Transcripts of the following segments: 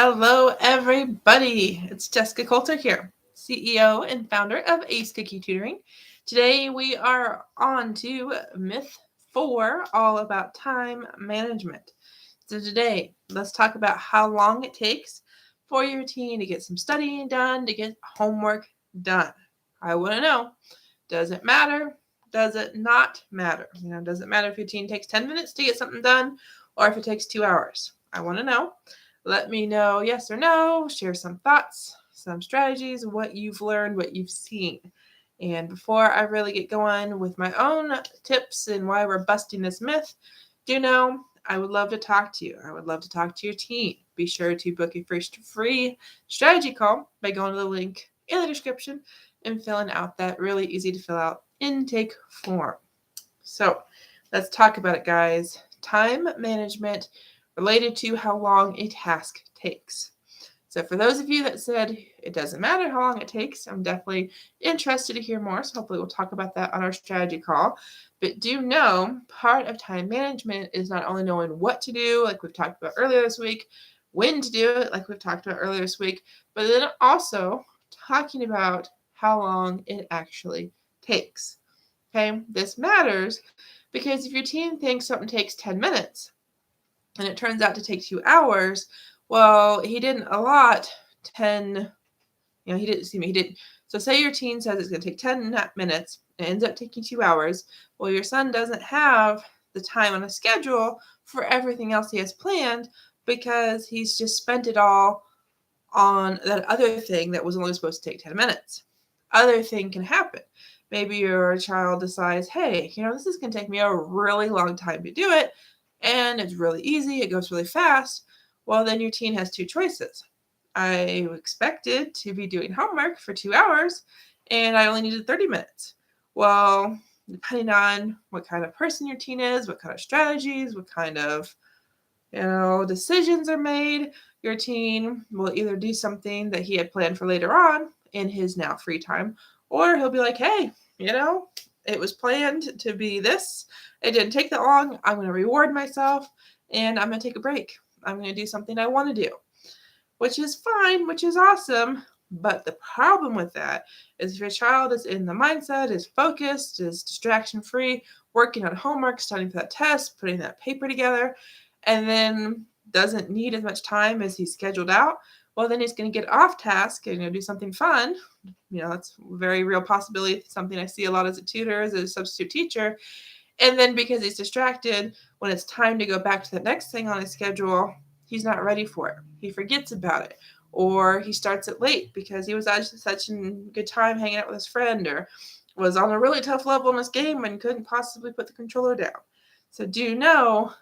Hello, everybody. It's Jessica Coulter here, CEO and founder of Ace Cookie Tutoring. Today, we are on to myth 4, all about time management. So, today, let's talk about how long it takes for your teen to get some studying done, to get homework done. I want to know, does it matter? Does it not matter? Does it matter if your teen takes 10 minutes to get something done or if it takes 2 hours? I want to know. Let me know yes or no, share some thoughts, some strategies, what you've learned, what you've seen. And before I really get going with my own tips and why we're busting this myth, do know I would love to talk to you. I would love to talk to your team. Be sure to book a free strategy call by going to the link in the description and filling out that really easy to fill out intake form. So let's talk about it, guys. Time management related to how long a task takes. So for those of you that said it doesn't matter how long it takes, I'm definitely interested to hear more. So hopefully we'll talk about that on our strategy call. But do know part of time management is not only knowing what to do, like we've talked about earlier this week, when to do it, like we've talked about earlier this week, but then also talking about how long it actually takes. Okay, this matters because if your teen thinks something takes 10 minutes, and it turns out to take 2 hours, well, he didn't allot 10, he didn't. So say your teen says it's going to take 10 minutes, and it ends up taking 2 hours. Well, your son doesn't have the time on a schedule for everything else he has planned because he's just spent it all on that other thing that was only supposed to take 10 minutes. Other thing can happen. Maybe your child decides, hey, this is going to take me a really long time to do it, and it's really easy, it goes really fast. Well, then your teen has two choices. I expected to be doing homework for 2 hours, and I only needed 30 minutes. Well, depending on what kind of person your teen is, what kind of strategies, what kind of decisions are made, your teen will either do something that he had planned for later on in his now free time, or he'll be like, hey, it was planned to be this. It didn't take that long. I'm going to reward myself and I'm going to take a break. I'm going to do something I want to do, which is fine, which is awesome. But the problem with that is if your child is in the mindset, is focused, is distraction free, working on homework, studying for that test, putting that paper together, and then doesn't need as much time as he's scheduled out, well, then he's going to get off task and do something fun. That's a very real possibility, something I see a lot as a tutor, as a substitute teacher. And then because he's distracted, when it's time to go back to the next thing on his schedule, he's not ready for it. He forgets about it. Or he starts it late because he was at such a good time hanging out with his friend, or was on a really tough level in this game and couldn't possibly put the controller down. So do know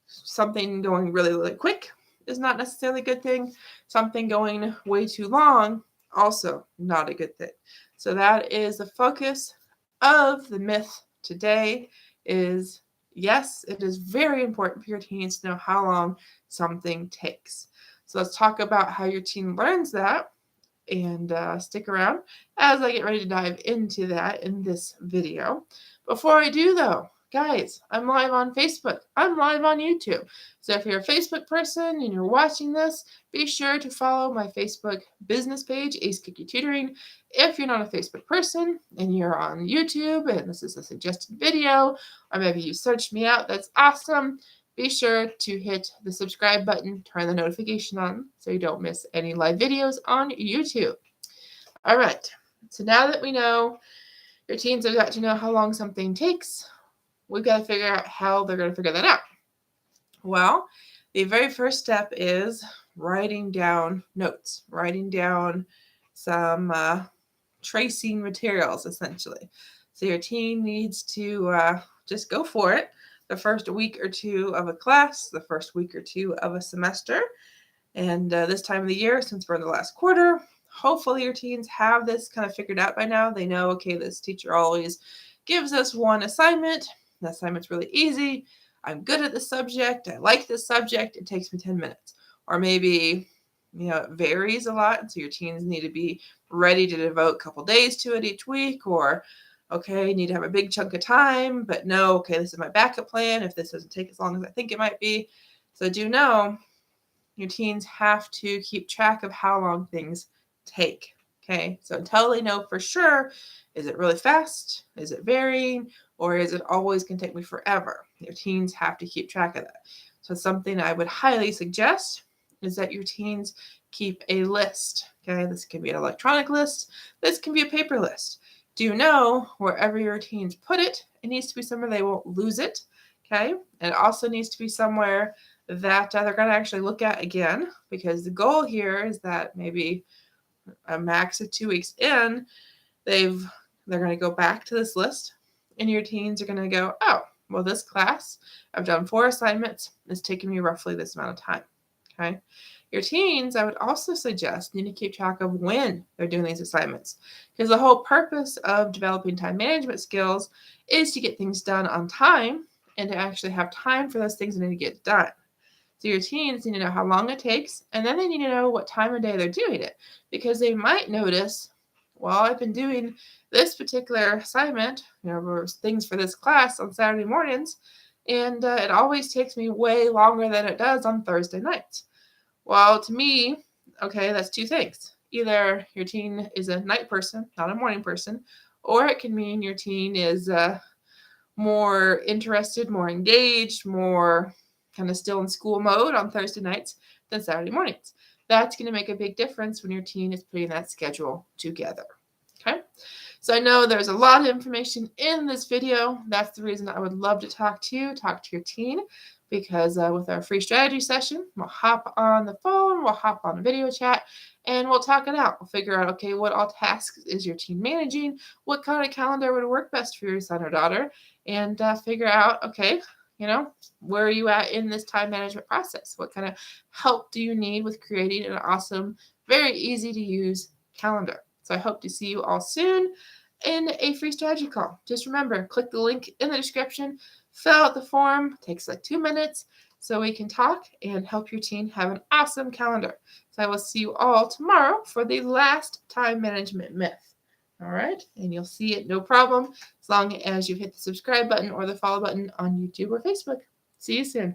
something going really, really quick is not necessarily a good thing. Something going way too long, also not a good thing. So that is the focus of the myth today is, yes, it is very important for your teens to know how long something takes. So let's talk about how your teen learns that, and stick around as I get ready to dive into that in this video. Before I do, though, guys, I'm live on Facebook. I'm live on YouTube. So if you're a Facebook person and you're watching this, be sure to follow my Facebook business page, Ace Cookie Tutoring. If you're not a Facebook person and you're on YouTube and this is a suggested video, or maybe you searched me out, that's awesome. Be sure to hit the subscribe button, turn the notification on so you don't miss any live videos on YouTube. All right, so now that we know your teens have got to know how long something takes, we've got to figure out how they're going to figure that out. Well, the very first step is writing down notes, writing down some tracing materials, essentially. So your teen needs to just go for it. The first week or two of a class, the first week or two of a semester. And this time of the year, since we're in the last quarter, hopefully your teens have this kind of figured out by now. They know, okay, this teacher always gives us one assignment. The assignment's really easy. I'm good at the subject. I like this subject. It takes me 10 minutes. Or maybe, it varies a lot. So your teens need to be ready to devote a couple days to it each week, or okay, I need to have a big chunk of time, but no, okay, this is my backup plan if this doesn't take as long as I think it might be. So do know, your teens have to keep track of how long things take. Okay, so until they know for sure, is it really fast? Is it varying? Or is it always going to take me forever? Your teens have to keep track of that. So something I would highly suggest is that your teens keep a list. Okay, this can be an electronic list. This can be a paper list. Do know wherever your teens put it, it needs to be somewhere they won't lose it. Okay, and it also needs to be somewhere that they're going to actually look at again, because the goal here is that maybe a max of 2 weeks in, they're going to go back to this list, and your teens are going to go, oh, well, this class, I've done 4 assignments. It's taken me roughly this amount of time. Okay. Your teens, I would also suggest, need to keep track of when they're doing these assignments, because the whole purpose of developing time management skills is to get things done on time and to actually have time for those things that need to get done. So your teens need to know how long it takes, and then they need to know what time of day they're doing it, because they might notice, well, I've been doing this particular assignment, things for this class on Saturday mornings, and it always takes me way longer than it does on Thursday nights. Well, to me, okay, that's 2 things. Either your teen is a night person, not a morning person, or it can mean your teen is more interested, more engaged, more kind of still in school mode on Thursday nights than Saturday mornings. That's going to make a big difference when your teen is putting that schedule together. Okay, so I know there's a lot of information in this video. That's the reason I would love to talk to your teen, because with our free strategy session, we'll hop on the phone, we'll hop on a video chat, and we'll talk it out. We'll figure out, okay, what all tasks is your teen managing? What kind of calendar would work best for your son or daughter? And figure out, okay, where are you at in this time management process? What kind of help do you need with creating an awesome, very easy to use calendar? So I hope to see you all soon in a free strategy call. Just remember, click the link in the description, fill out the form. It takes like 2 minutes so we can talk and help your teen have an awesome calendar. So I will see you all tomorrow for the last time management myth. All right, and you'll see it no problem as long as you hit the subscribe button or the follow button on YouTube or Facebook. See you soon.